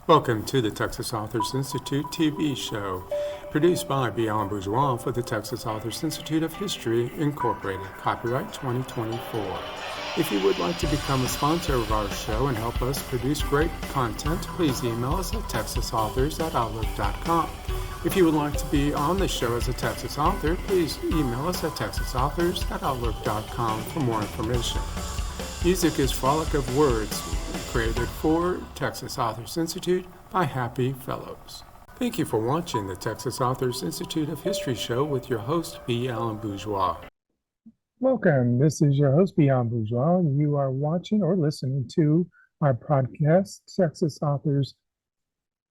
Welcome to the Texas Authors Institute TV show, produced by B Alan Bourgeois for the Texas Authors Institute of History, Incorporated, copyright 2024. If you would like to become a sponsor of our show and help us produce great content, please email us at texasauthors@outlook.com. If you would like to be on the show as a Texas author, please email us at texasauthors@outlook.com for more information. Music is Frolic of Words, created for Texas Authors Institute by Happy Fellows. Thank you for watching the Texas Authors Institute of History show with your host, B Alan Bourgeois. Welcome. This is your host, B Alan Bourgeois. You are watching or listening to our podcast, Texas Authors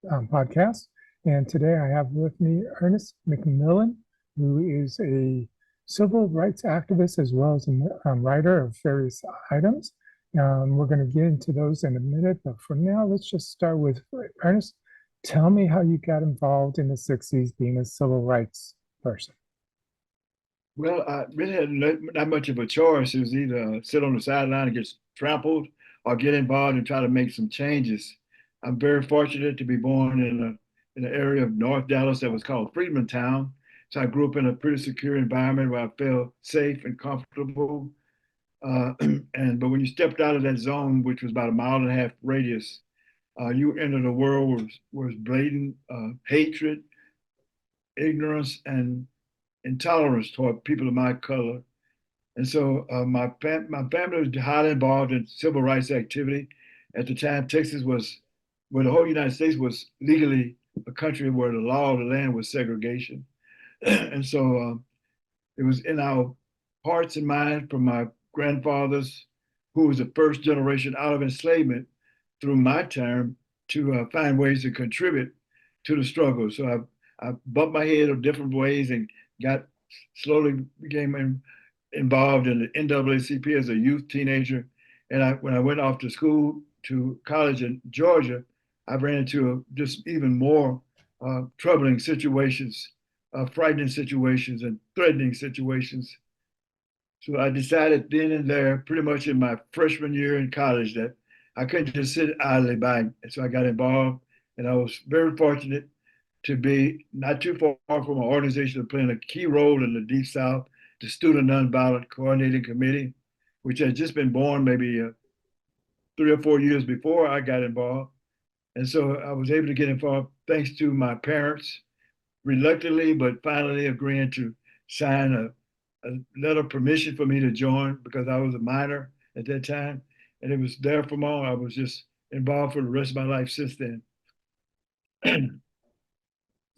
Podcast. And today I have with me Ernest McMillan, who is a civil rights activist as well as a writer of various items. We're going to get into those in a minute, but for now, let's just start with Ernest. Tell me how you got involved in the 60s being a civil rights person. Well, I really had not much of a choice. It was either sit on the sideline and get trampled or get involved and try to make some changes. I'm very fortunate to be born in an area of North Dallas that was called Freedman Town. So I grew up in a pretty secure environment where I felt safe and comfortable. But when you stepped out of that zone, which was about a mile and a half radius, you entered a world where was blatant hatred, ignorance, and intolerance toward people of my color. And so my family was highly involved in civil rights activity. At the time, Texas was, where the whole United States was legally a country where the law of the land was segregation. And so it was in our hearts and minds from my grandfathers, who was the first generation out of enslavement through my term, to find ways to contribute to the struggle. So I bumped my head in different ways and slowly became involved in the NAACP as a youth teenager. And when I went off to school, to college in Georgia, I ran into just even more troubling situations, frightening situations, and threatening situations. So I decided then and there, pretty much in my freshman year in college, that I couldn't just sit idly by. And so I got involved, and I was very fortunate to be not too far from an organization playing a key role in the Deep South, the Student Nonviolent Coordinating Committee, which had just been born maybe 3 or 4 years before I got involved. And so I was able to get involved thanks to my parents, reluctantly, but finally agreeing to sign a letter of permission for me to join because I was a minor at that time. And it was there from on. I was just involved for the rest of my life since then.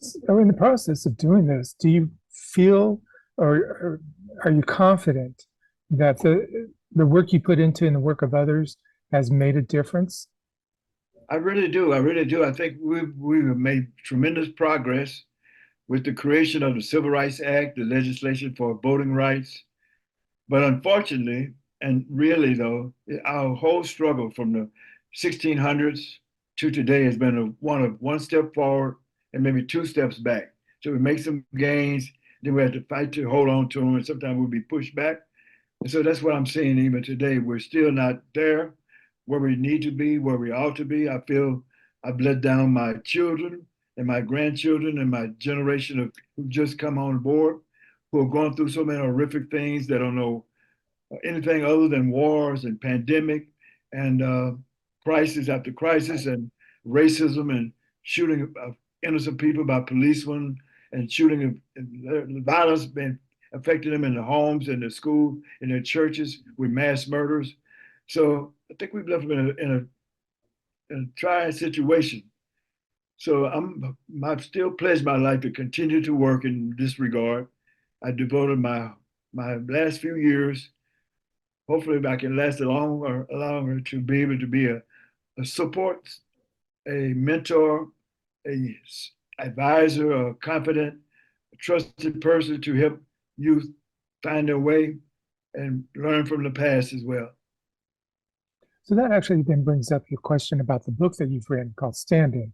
So in the process of doing this, do you feel or are you confident that the work you put into and the work of others has made a difference? I really do. I really do. I think we've made tremendous progress with the creation of the Civil Rights Act, the legislation for voting rights. But unfortunately, and really though, our whole struggle from the 1600s to today has been one step forward and maybe two steps back. So we make some gains, then we have to fight to hold on to them, and sometimes we'll be pushed back. And so that's what I'm seeing even today. We're still not there where we need to be, where we ought to be. I feel I've let down my children and my grandchildren and my generation of who've just come on board, who have gone through so many horrific things that don't know anything other than wars and pandemic and crisis after crisis and racism and shooting of innocent people by policemen and shooting of violence been affecting them in their homes, in their school, in their churches with mass murders. So I think we've left them in a trying situation. So I've still pledged my life to continue to work in this regard. I devoted my last few years, hopefully I can last longer to be able to be a support, a mentor, a advisor, a confident, a trusted person to help youth find their way and learn from the past as well. So that actually then brings up your question about the book that you've written called Standing.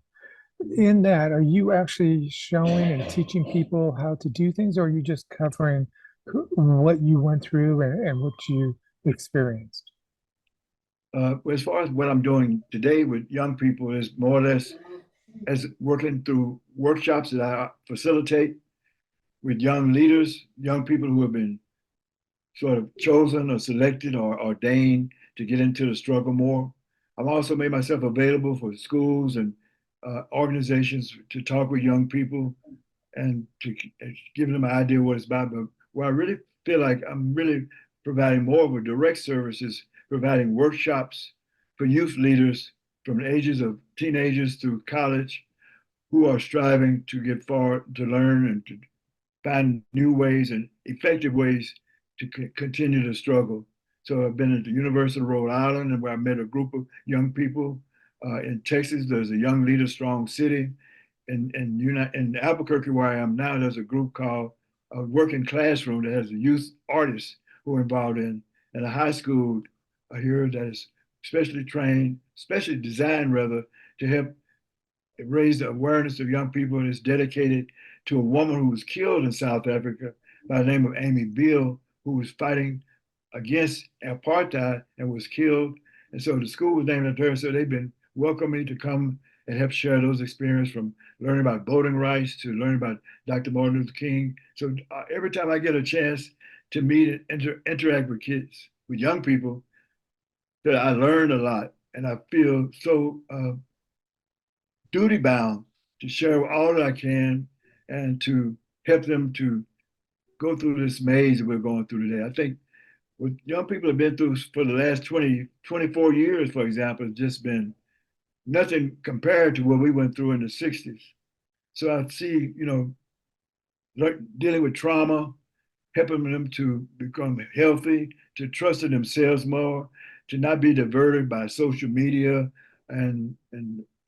In that, are you actually showing and teaching people how to do things, or are you just covering what you went through and what you experienced? As far as what I'm doing today with young people is more or less as working through workshops that I facilitate with young leaders, young people who have been sort of chosen or selected or ordained to get into the struggle more. I've also made myself available for schools and organizations to talk with young people and to give them an idea what it's about. But where I really feel like I'm really providing more of a direct service is providing workshops for youth leaders from the ages of teenagers through college who are striving to get far, to learn and to find new ways and effective ways to continue to struggle. So I've been at the University of Rhode Island, and where I met a group of young people. In Texas, there's a Young Leader Strong City. In Albuquerque, where I am now, there's a group called a Working Classroom that has youth artists who are involved in, and a high school here that is specially trained, specially designed rather, to help raise the awareness of young people, and is dedicated to a woman who was killed in South Africa by the name of Amy Beale, who was fighting against apartheid and was killed. And so the school was named after her. So they've been welcoming me to come and help share those experiences, from learning about voting rights to learning about Dr. Martin Luther King. So every time I get a chance to meet and interact with kids, with young people, that I learn a lot, and I feel so duty bound to share all that I can and to help them to go through this maze that we're going through today. I think what young people have been through for the last 20, 24 years, for example, has just been nothing compared to what we went through in the 60s. So I see, dealing with trauma, helping them to become healthy, to trust in themselves more, to not be diverted by social media and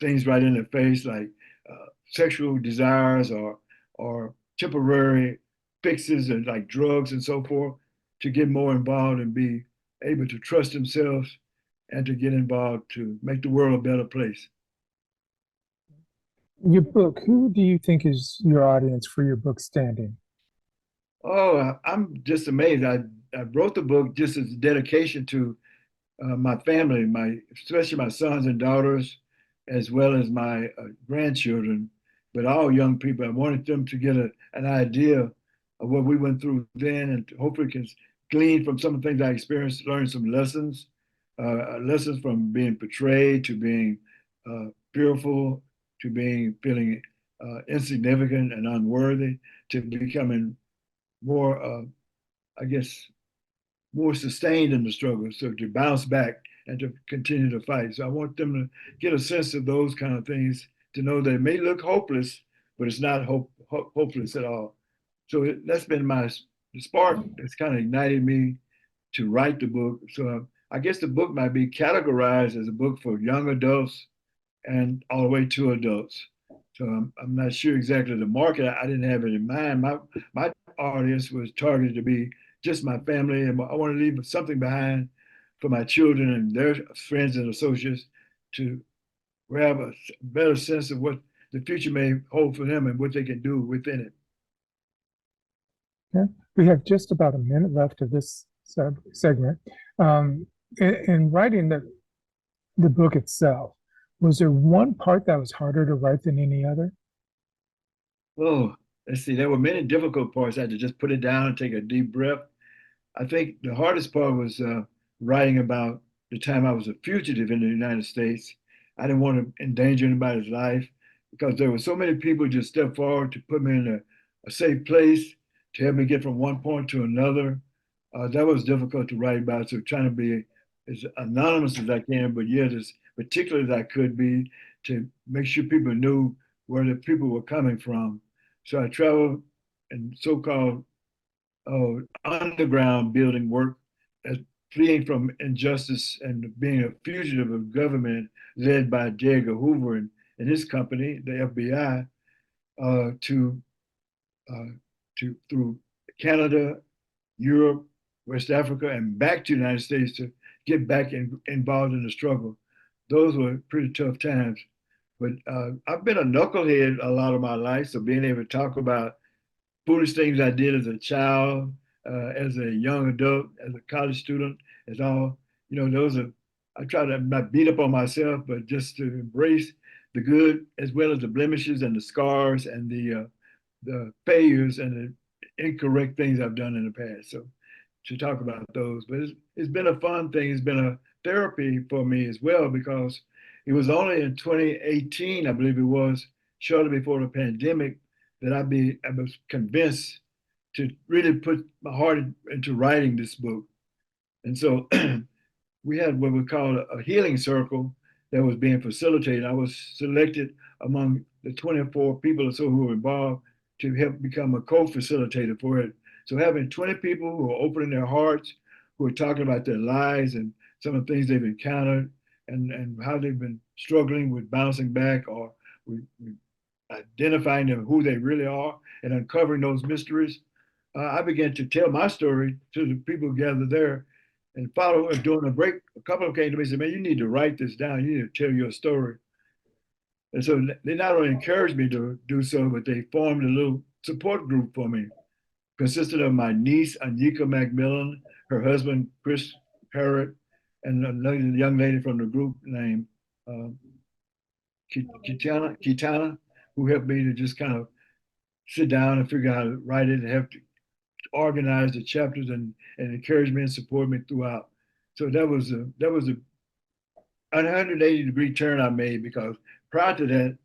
things right in their face like sexual desires or temporary fixes and like drugs and so forth, to get more involved and be able to trust themselves and to get involved to make the world a better place. Your book, who do you think is your audience for your book standing? Oh, I'm just amazed. I wrote the book just as a dedication to my family, especially my sons and daughters, as well as my grandchildren, but all young people. I wanted them to get an idea of what we went through then, and hopefully can glean from some of the things I experienced, learn some lessons from being betrayed to being fearful, to being feeling insignificant and unworthy, to becoming more, I guess, more sustained in the struggle, so to bounce back and to continue to fight. So I want them to get a sense of those kind of things, to know that it may look hopeless, but it's not hopeless at all. So that's been the spark that's kind of ignited me to write the book. So I guess the book might be categorized as a book for young adults and all the way to adults. So I'm not sure exactly the market. I didn't have it in mind. My audience was targeted to be just my family, and I want to leave something behind for my children and their friends and associates to have a better sense of what the future may hold for them and what they can do within it. Okay. We have just about a minute left of this segment. In writing the book itself, was there one part that was harder to write than any other? Oh, let's see. There were many difficult parts. I had to just put it down and take a deep breath. I think the hardest part was writing about the time I was a fugitive in the United States. I didn't want to endanger anybody's life because there were so many people who just stepped forward to put me in a safe place, to help me get from one point to another. That was difficult to write about. So trying to be as anonymous as I can, but yet as particular as I could be, to make sure people knew where the people were coming from. So I traveled in so-called underground building work, as fleeing from injustice and being a fugitive of government led by J. Edgar Hoover and his company, the FBI, uh, to, uh, through Canada, Europe, West Africa, and back to the United States to get back involved in the struggle. Those were pretty tough times. But I've been a knucklehead a lot of my life, so being able to talk about foolish things I did as a child, as a young adult, as a college student, as all, those are I try to not beat up on myself, but just to embrace the good as well as the blemishes and the scars and the failures and the incorrect things I've done in the past. So to talk about those, but it's been a fun thing. It's been a therapy for me as well because it was only in 2018, I believe it was, shortly before the pandemic, that I was convinced to really put my heart into writing this book. And so we had what we call a healing circle that was being facilitated. I was selected among the 24 people or so who were involved to help become a co-facilitator for it. So having 20 people who are opening their hearts, who are talking about their lives and some of the things they've encountered and how they've been struggling with bouncing back or with identifying them, who they really are and uncovering those mysteries. I began to tell my story to the people gathered there and follow during a break. A couple of them came to me and said, "Man, you need to write this down. You need to tell your story." And so they not only encouraged me to do so, but they formed a little support group for me, consisted of my niece, Anika McMillan, her husband, Chris Harrod, and another young lady from the group named uh, Kitana, who helped me to just kind of sit down and figure out how to write it and help to organize the chapters and encourage me and support me throughout. So that was a 180-degree turn I made because prior to that,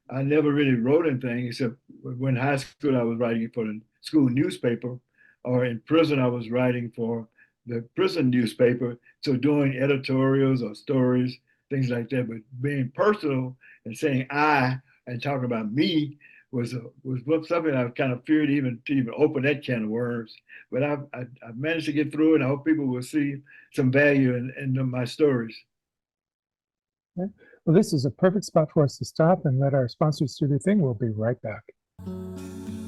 I never really wrote anything except when in high school I was writing for the school newspaper, or in prison I was writing for the prison newspaper. So doing editorials or stories, things like that. But being personal and saying I and talking about me was something I kind of feared to even open that can of worms. But I've managed to get through it. And I hope people will see some value in my stories. Okay. Well, this is a perfect spot for us to stop and let our sponsors do their thing. We'll be right back.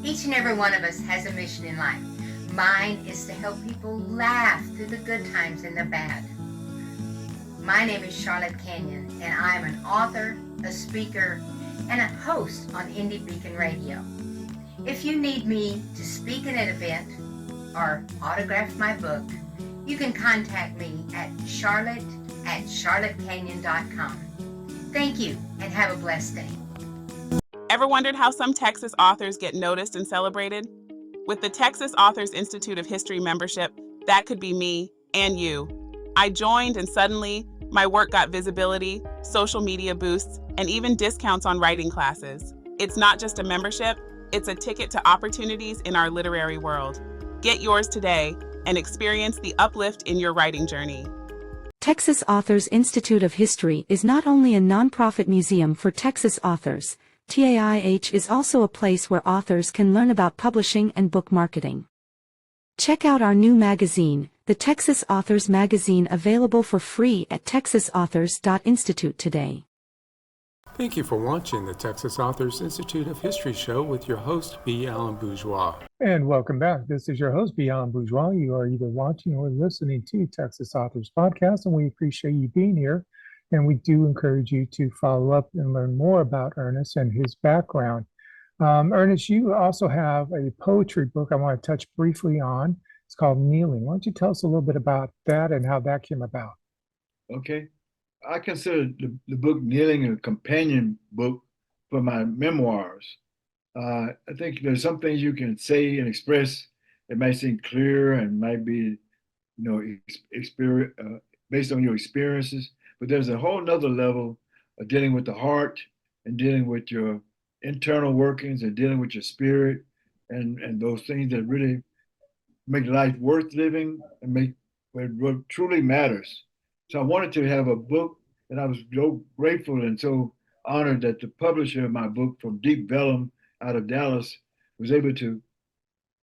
Each and every one of us has a mission in life. Mine is to help people laugh through the good times and the bad. My name is Charlotte Canyon, and I am an author, a speaker, and a host on Indie Beacon Radio. If you need me to speak at an event or autograph my book, you can contact me at charlotte@charlottecanyon.com. Thank you, and have a blessed day. Ever wondered how some Texas authors get noticed and celebrated? With the Texas Authors Institute of History membership, that could be me and you. I joined and suddenly, my work got visibility, social media boosts, and even discounts on writing classes. It's not just a membership, it's a ticket to opportunities in our literary world. Get yours today and experience the uplift in your writing journey. Texas Authors Institute of History is not only a nonprofit museum for Texas authors, TAIH is also a place where authors can learn about publishing and book marketing. Check out our new magazine, the Texas Authors Magazine, available for free at texasauthors.institute today. Thank you for watching the Texas Authors Institute of History show with your host, B Alan Bourgeois. And welcome back. This is your host, B Alan Bourgeois. You are either watching or listening to Texas Authors Podcast, and we appreciate you being here. And we do encourage you to follow up and learn more about Ernest and his background. Ernest, you also have a poetry book I want to touch briefly on. It's called Kneeling. Why don't you tell us a little bit about that and how that came about? Okay. I consider the book Kneeling a companion book for my memoirs. I think there's some things you can say and express that might seem clear and might be, experience, based on your experiences, but there's a whole nother level of dealing with the heart and dealing with your internal workings and dealing with your spirit and those things that really make life worth living and make what truly matters. So I wanted to have a book, and I was so grateful and so honored that the publisher of my book from Deep Vellum out of Dallas was able to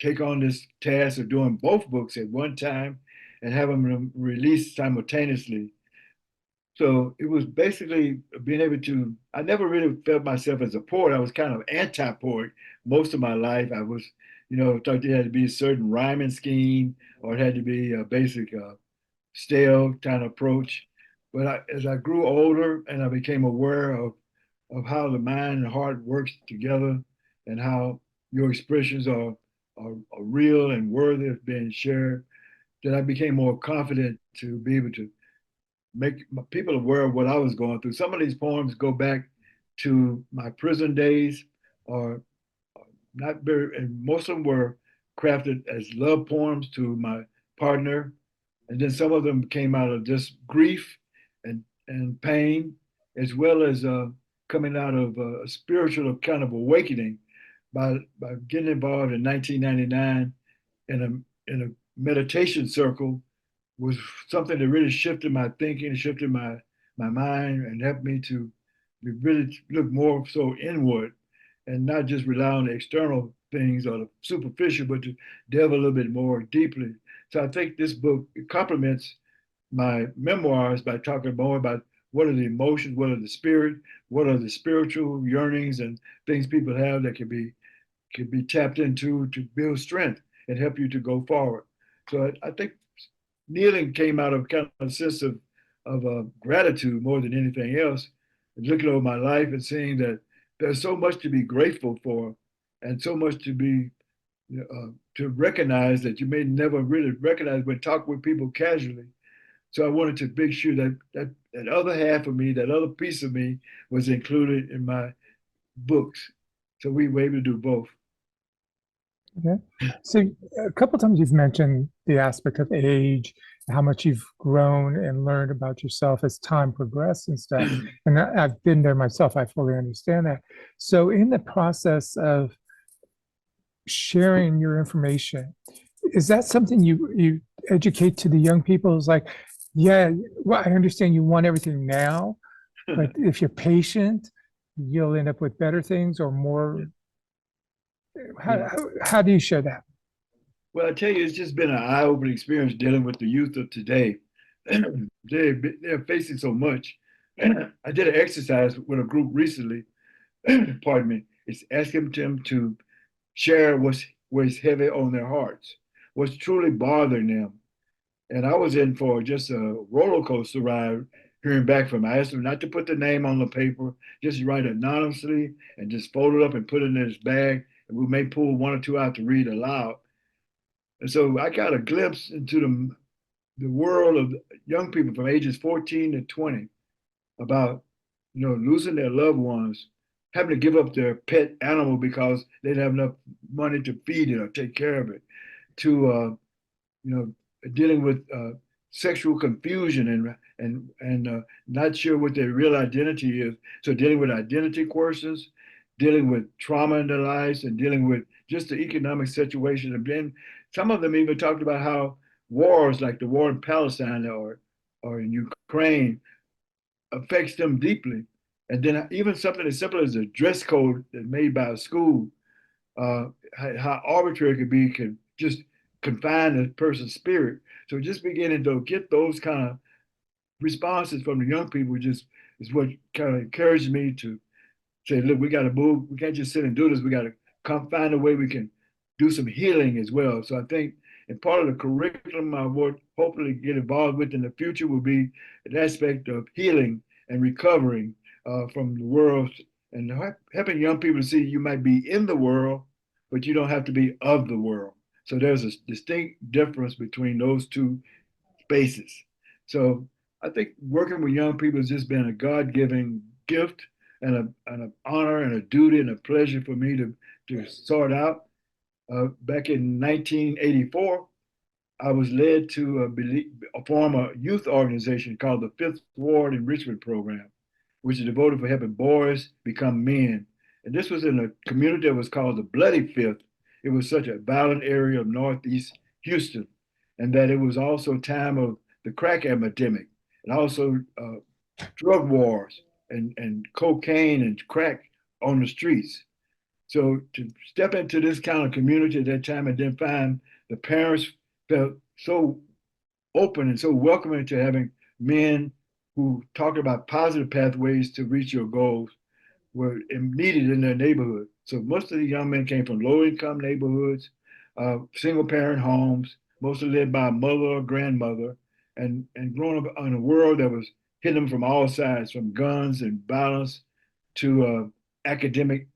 take on this task of doing both books at one time and have them released simultaneously. So it was basically being able to, I never really felt myself as a poet. I was kind of anti-poet most of my life. I was, thought there had to be a certain rhyming scheme or it had to be a basic stale kind of approach. But as I grew older and I became aware of how the mind and heart works together and how your expressions are real and worthy of being shared, that I became more confident to be able to make people aware of what I was going through. Some of these poems go back to my prison days, or not very, and most of them were crafted as love poems to my partner. And then some of them came out of just grief and pain, as well as coming out of a spiritual kind of awakening by getting involved in 1999 in a meditation circle was something that really shifted my thinking, shifted my mind, and helped me to really look more so inward and not just rely on the external things or the superficial, but to delve a little bit more deeply. So I think this book complements my memoirs by talking more about what are the emotions, what are the spirit, what are the spiritual yearnings and things people have that can be tapped into to build strength and help you to go forward. So I think kneeling came out of kind of a sense of gratitude more than anything else, and looking over my life and seeing that there's so much to be grateful for, and so much to recognize that you may never really recognize when talk with people casually. So I wanted to make sure that other half of me, that other piece of me, was included in my books. So we were able to do both. Okay. So a couple of times you've mentioned the aspect of age, how much you've grown and learned about yourself as time progressed and stuff. And I've been there myself. I fully understand that. So in the process of sharing your information, is that something you educate to the young people? Is like, yeah, well, I understand you want everything now, but if you're patient, you'll end up with better things or more. How do you share that? Well, I tell you, it's just been an eye-opening experience dealing with the youth of today. They're facing so much. I did an exercise with a group recently. Pardon me. It's asking them to share what's heavy on their hearts, what's truly bothering them. And I was in for just a roller coaster ride hearing back from them. I asked them not to put the name on the paper, just write anonymously and just fold it up and put it in his bag. And we may pull one or two out to read aloud. And so I got a glimpse into the world of young people from ages 14 to 20 about, losing their loved ones, having to give up their pet animal because they didn't have enough money to feed it or take care of it, to dealing with sexual confusion and not sure what their real identity is. So dealing with identity questions, dealing with trauma in their lives, and dealing with just the economic situation. And then some of them even talked about how wars like the war in Palestine or in Ukraine affects them deeply. And then even something as simple as a dress code that's made by a school, how arbitrary it could be, can just confine a person's spirit. So just beginning to get those kind of responses from the young people just is what kind of encouraged me to say, look, we got to move. We can't just sit and do this. We got to come find a way we can do some healing as well. So I think, and part of the curriculum I would hopefully get involved with in the future will be an aspect of healing and recovering from the world, and helping young people to see you might be in the world, but you don't have to be of the world. So there's a distinct difference between those two spaces. So I think working with young people has just been a God-given gift and an honor and a duty and a pleasure for me to sort out. Back in 1984, I was led to form a youth organization called the Fifth Ward Enrichment Program, which is devoted for helping boys become men. And this was in a community that was called the Bloody Fifth. It was such a violent area of Northeast Houston, and that it was also a time of the crack epidemic and also drug wars and cocaine and crack on the streets. So to step into this kind of community at that time and then find the parents felt so open and so welcoming to having men who talked about positive pathways to reach your goals were needed in their neighborhood. So most of the young men came from low income neighborhoods, single parent homes, mostly led by a mother or grandmother, and growing up in a world that was hitting them from all sides, from guns and violence to academic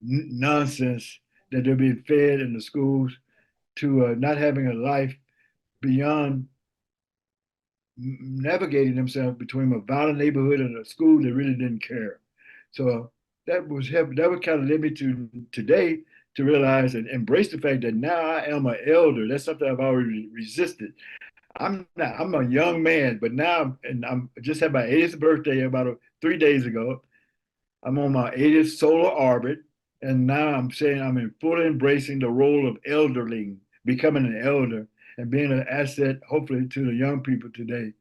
nonsense that they're being fed in the schools, to not having a life beyond navigating themselves between a violent neighborhood and a school that really didn't care. So that was kind of led me to today to realize and embrace the fact that now I am an elder. That's something I've already resisted. I'm a young man, but now I'm just had my 80th birthday about 3 days ago. I'm on my 80th solar orbit, and now I'm saying I'm in fully embracing the role of elderling, becoming an elder, and being an asset, hopefully, to the young people today.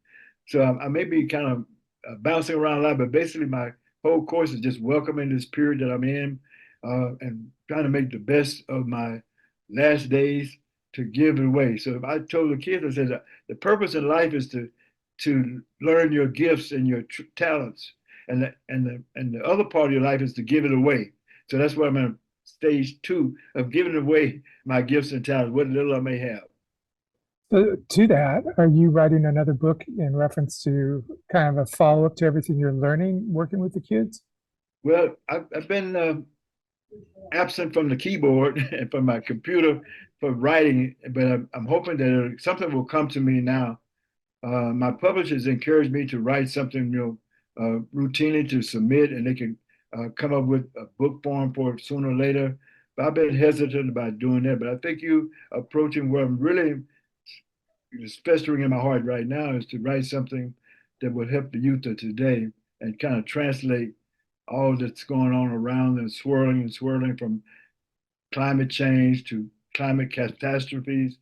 So I may be kind of bouncing around a lot, but basically my whole course is just welcoming this period that I'm in, and trying to make the best of my last days to give it away. So if I told the kids, I said the purpose in life is to learn your gifts and your talents, and the other part of your life is to give it away. So that's why I'm in stage 2 of giving away my gifts and talents, what little I may have. So to that, are you writing another book in reference to kind of a follow-up to everything you're learning working with the kids? Well, I've been absent from the keyboard and from my computer for writing, but I'm hoping that something will come to me now. My publishers encouraged me to write something, routinely to submit, and they can come up with a book form for it sooner or later. But I've been hesitant about doing that. But I think you approaching where I'm really just festering in my heart right now is to write something that would help the youth of today and kind of translate all that's going on around them, swirling and swirling from climate change to climate catastrophes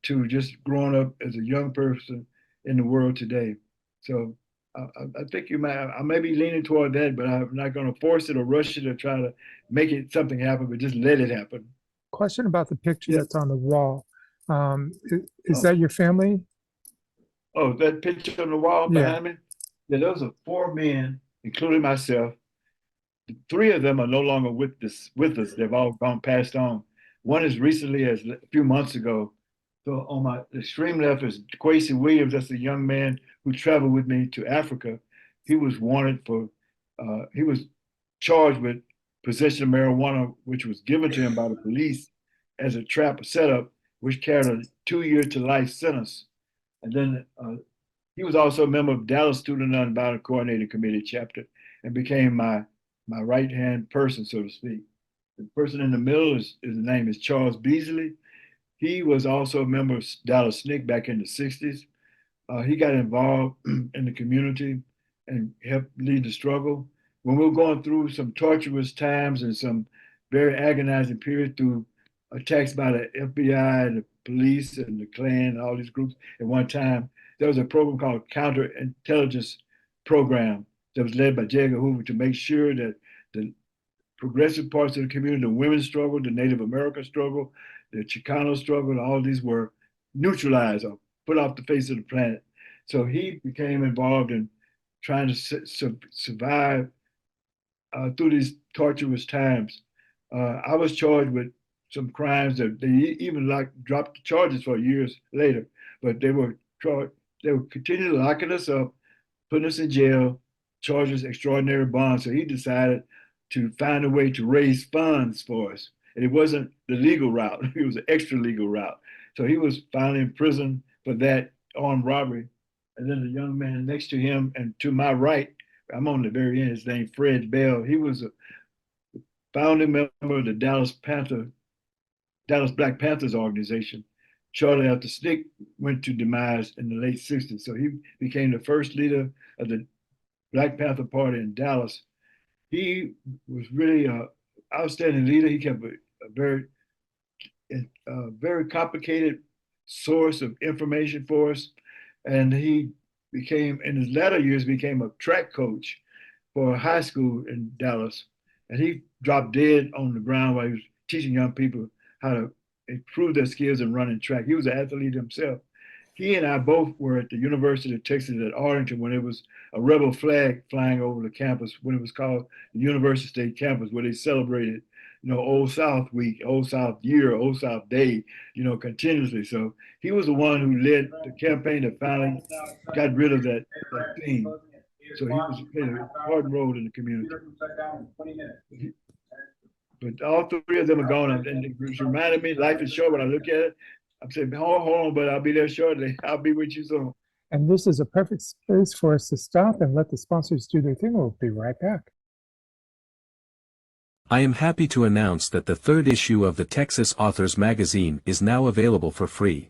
to just growing up as a young person in the world today. So I think I may be leaning toward that, but I'm not going to force it or rush it or try to make it something happen, but just let it happen. Question about the picture that's on the wall. Is Oh. that your family? Oh, that picture on the wall Yeah. behind me? Yeah, those are 4 men, including myself. 3 of them are no longer with us. They've all passed on. One as recently as a few months ago. So on my extreme left is Quasi Williams. That's a young man who traveled with me to Africa. He was wanted for, he was charged with possession of marijuana, which was given to him by the police as a trap setup, which carried a 2-year to life sentence. And then he was also a member of Dallas Student Nonviolent Coordinating Committee chapter and became my right-hand person, so to speak. The person in the middle his name is Charles Beasley. He was also a member of Dallas SNCC back in the 60s. He got involved in the community and helped lead the struggle. When we were going through some torturous times and some very agonizing period through attacks by the FBI and the police and the Klan and all these groups at one time, there was a program called Counterintelligence Program that was led by J. Edgar Hoover to make sure that the progressive parts of the community, the women's struggle, the Native American struggle, the Chicano struggle, all these were neutralized or put off the face of the planet. So he became involved in trying to survive through these torturous times. I was charged with some crimes that they even dropped the charges for years later, but they were continually locking us up, putting us in jail, charges extraordinary bonds. So he decided to find a way to raise funds for us. And it wasn't the legal route, it was an extra legal route. So he was finally in prison for that armed robbery. And then the young man next to him and to my right, I'm on the very end, his name Fred Bell. He was a founding member of the Dallas Black Panthers organization. Shortly after SNCC went to demise in the late 60s. So he became the first leader of the Black Panther Party in Dallas. He was really an outstanding leader. He kept a very complicated source of information for us. And he became, in his latter years, became a track coach for a high school in Dallas. And he dropped dead on the ground while he was teaching young people how to improve their skills in running track. He was an athlete himself. He and I both were at the University of Texas at Arlington when it was a rebel flag flying over the campus, when it was called the University State Campus, where they celebrated, Old South Week, Old South Year, Old South Day, continuously. So he was the one who led the campaign that finally got rid of that theme. So he played an important role in the community. But all 3 of them are gone. And it reminded me, life is short when I look at it. I'm saying, hold on, but I'll be there shortly. I'll be with you soon. And this is a perfect space for us to stop and let the sponsors do their thing. We'll be right back. I am happy to announce that the third issue of the Texas Authors magazine is now available for free.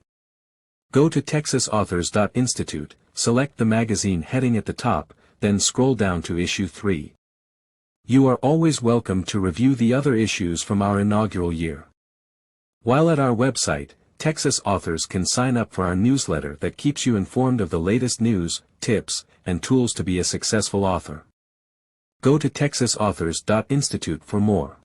Go to texasauthors.institute, select the magazine heading at the top, then scroll down to issue 3. You are always welcome to review the other issues from our inaugural year. While at our website, Texas authors can sign up for our newsletter that keeps you informed of the latest news, tips, and tools to be a successful author. Go to texasauthors.institute for more.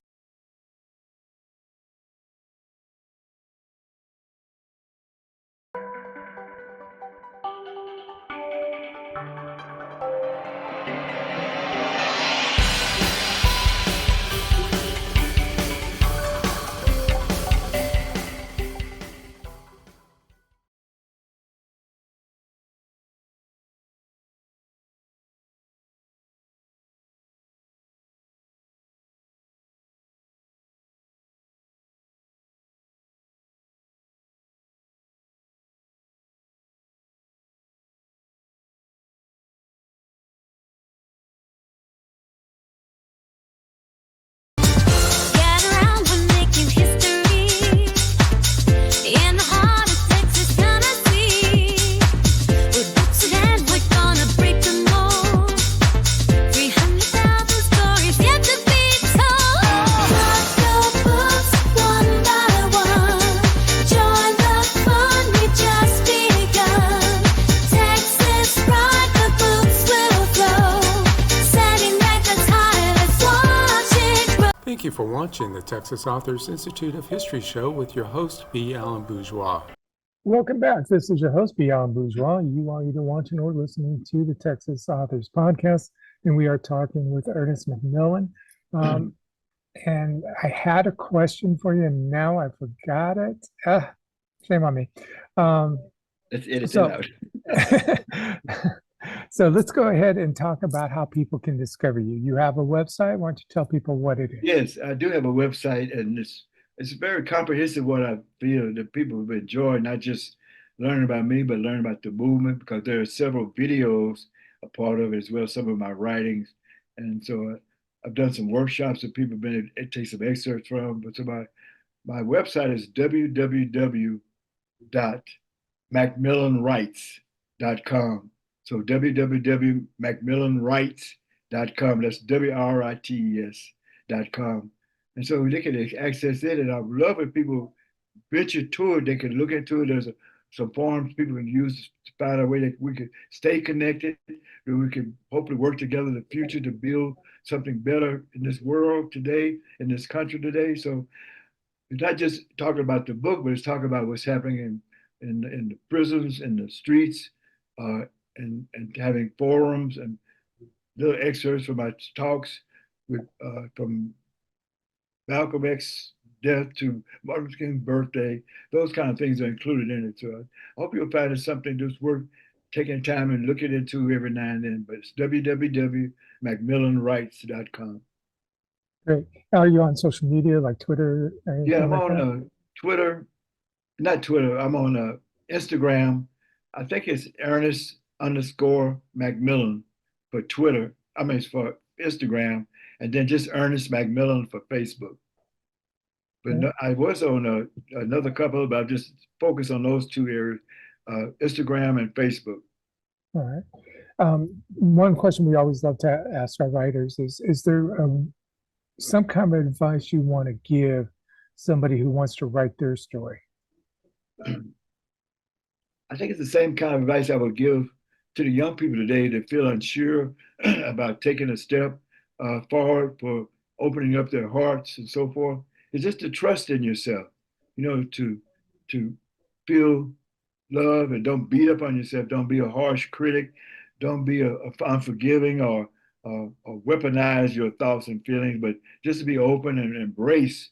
Thank you for watching the Texas Authors Institute of History show with your host, B Alan Bourgeois. Welcome back. This is your host, B Alan Bourgeois. You are either watching or listening to the Texas Authors podcast, and we are talking with Ernest McMillan. And I had a question for you, and now I forgot it. Shame on me. Let's edit it out. So let's go ahead and talk about how people can discover you. You have a website. Why don't you tell people what it is? Yes, I do have a website, and it's very comprehensive. What I feel that people will enjoy, not just learning about me, but learning about the movement, because there are several videos a part of it as well, some of my writings, and so I've done some workshops that people have been able to take some excerpts from. But so my website is www.macmillanwrites.com. So www.macmillanwrites.com. That's WRITES.com. And so they can access it. And I love if people venture to it. They can look into it. There's some forums people can use to find a way that we can stay connected, that we can hopefully work together in the future to build something better in this world today, in this country today. So it's not just talking about the book, but it's talking about what's happening in the prisons, in the streets, and having forums and little excerpts from my talks from Malcolm X's death to Martin Luther King's birthday. Those kind of things are included in it. So I hope you'll find it something that's worth taking time and looking into every now and then. But it's www.macmillanwrites.com. Great. Are you on social media like Twitter? Yeah, I'm on Twitter. Not Twitter. I'm on Instagram. I think it's Ernest_McMillan for Twitter. I mean, it's for Instagram, and then just Ernest McMillan for Facebook. But no, I was on another couple, but I just focus on those two areas, Instagram and Facebook. All right. One question we always love to ask our writers is there some kind of advice you want to give somebody who wants to write their story? I think it's the same kind of advice I would give to the young people today that feel unsure about taking a step forward for opening up their hearts and so forth. It's just to trust in yourself, to feel love and don't beat up on yourself. Don't be a harsh critic. Don't be unforgiving or weaponize your thoughts and feelings, but just to be open and embrace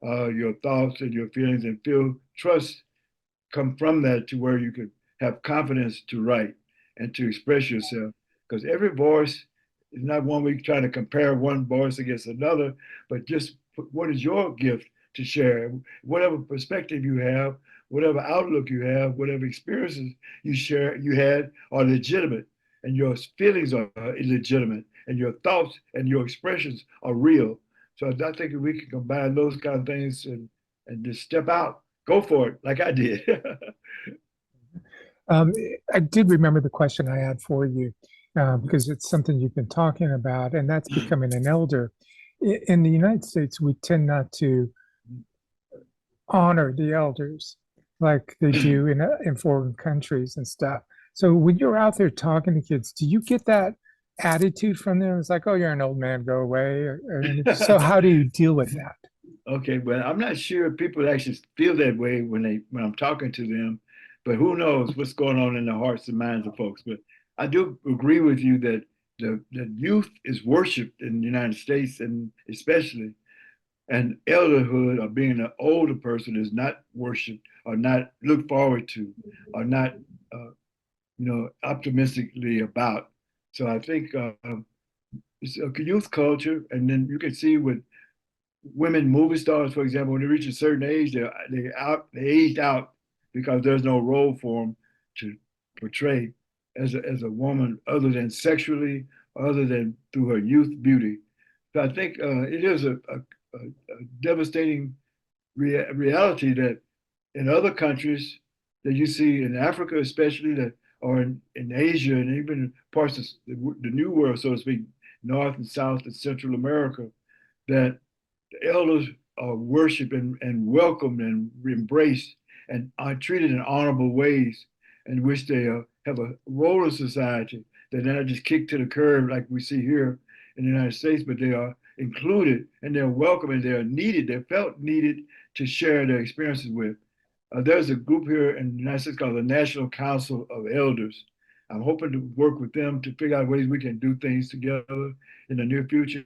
your thoughts and your feelings and feel trust come from that to where you could have confidence to write and to express yourself. Because every voice is not one we try to compare one voice against another, but just what is your gift to share? Whatever perspective you have, whatever outlook you have, whatever experiences you had are legitimate, and your feelings are legitimate, and your thoughts and your expressions are real. So I think if we can combine those kind of things and just step out, go for it, like I did. Um, I did remember the question I had for you because it's something you've been talking about, and that's becoming an elder. In the United States, we tend not to honor the elders like they do in foreign countries and stuff. So when you're out there talking to kids, do you get that attitude from them? It's like, oh, you're an old man, go away. So how do you deal with that? Okay, well, I'm not sure if people actually feel that way when I'm talking to them, but who knows what's going on in the hearts and minds of folks. But I do agree with you that the youth is worshipped in the United States, and especially, and elderhood or being an older person is not worshipped or not looked forward to or not, optimistically about. So I think it's a youth culture, and then you can see with women movie stars, for example, when they reach a certain age, they aged out because there's no role for them to portray as a woman other than sexually, other than through her youth beauty. So I think it is a devastating reality that in other countries that you see in Africa, especially that, or in Asia and even parts of the New World, so to speak, North and South and Central America, that the elders are worshiped and welcomed and embraced and are treated in honorable ways in which they have a role in society. They're not just kicked to the curb like we see here in the United States, but they are included and they're welcome and they're needed. They're felt needed to share their experiences with. There's a group here in the United States called the National Council of Elders. I'm hoping to work with them to figure out ways we can do things together in the near future.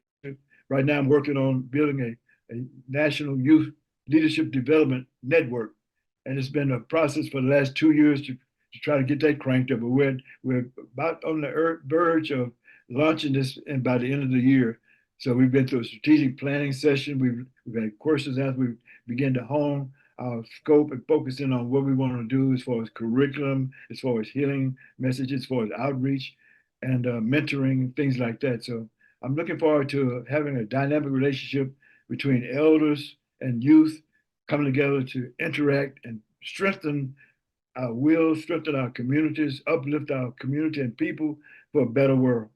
Right now, I'm working on building a national youth leadership development network. And it's been a process for the last 2 years to try to get that cranked up. But we're about on the verge of launching this by the end of the year. So we've been through a strategic planning session. We've had courses as we begin to hone our scope and focus in on what we want to do as far as curriculum, as far as healing messages, as far as outreach and mentoring, things like that. So I'm looking forward to having a dynamic relationship between elders and youth coming together to interact and strengthen our will, strengthen our communities, uplift our community and people for a better world.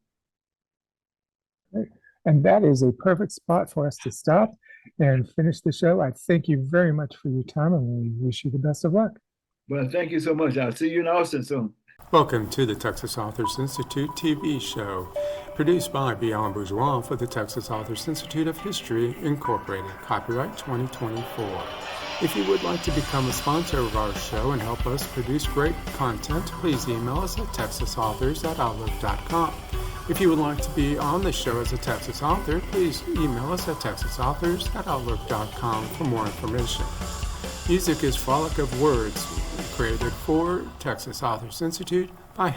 And that is a perfect spot for us to stop and finish the show. I thank you very much for your time and we wish you the best of luck. Well, thank you so much. I'll see you in Austin soon. Welcome to the Texas Authors Institute TV show, produced by B Alan Bourgeois for the Texas Authors Institute of History, Incorporated, copyright 2024. If you would like to become a sponsor of our show and help us produce great content, please email us at texasauthors@outlook.com. If you would like to be on the show as a Texas author, please email us at texasauthors@outlook.com for more information. Music is Frolic of Words, created for Texas Authors Institute by